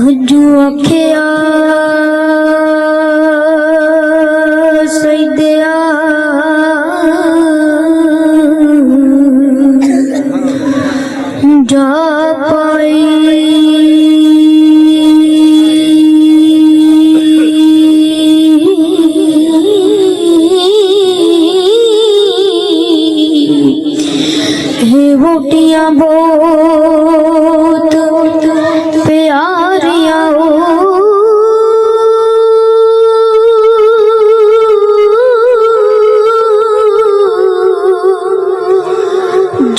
हजू आखिया सैदिया जा पाई हे वोटियां बहुत प्यारियां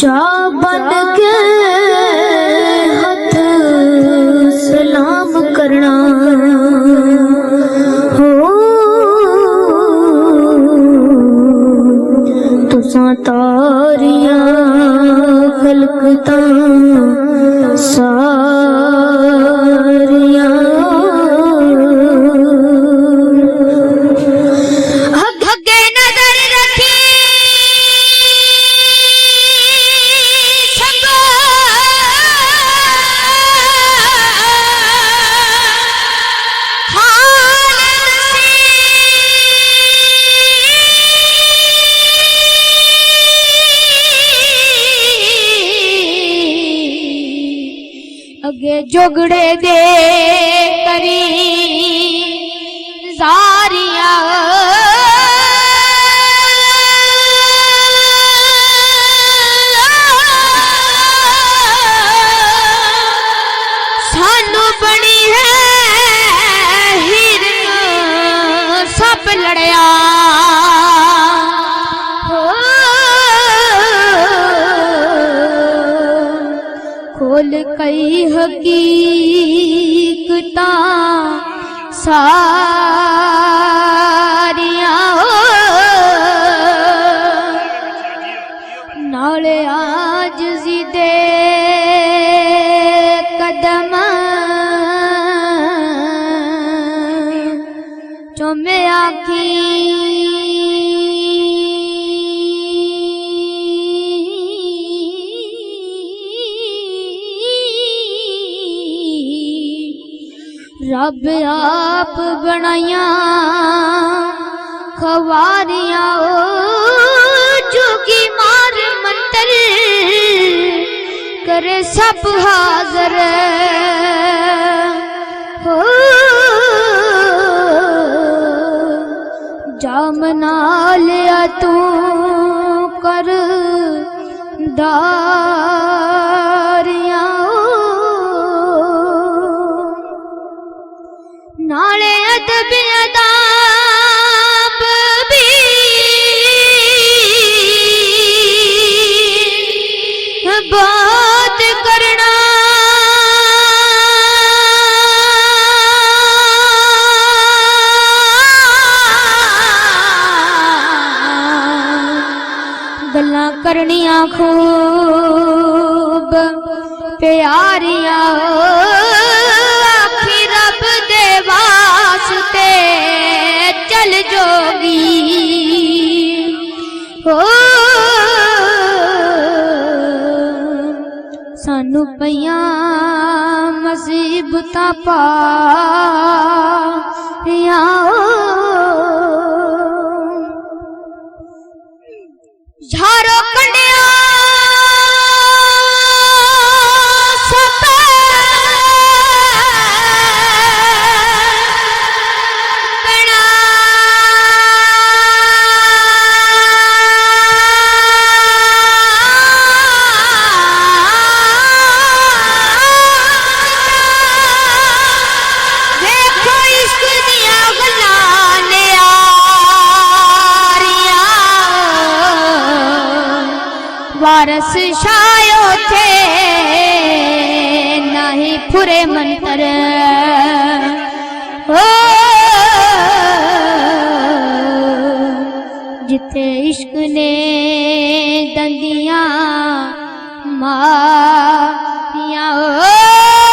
जा बन के हथ सलाम करना हो तुसां तारियां खलकता सारियां अगे नजर रखी संगो अगे जोगड़े दे करी जारिया सानू बनी है हिरन सब लड़या खोल कई हकीकता सारियां नाले आजिज़ी दे कदम चुमे आखी रब आप बनाया खवारियां जोगी मार मंतर करे सब हाजर हो जाम ना लिया तू कर दारियां नाले अदब अदाब भी बात करना गल्लां करनियां खूब प्यारियां वास्ते चल जोगी हो सानू पईयां मुसीबतां पारियां झारो कंडिया वारस शायो थे नहीं फुरे मंतर हो जिथे इश्क ने दंदियां मारियां हो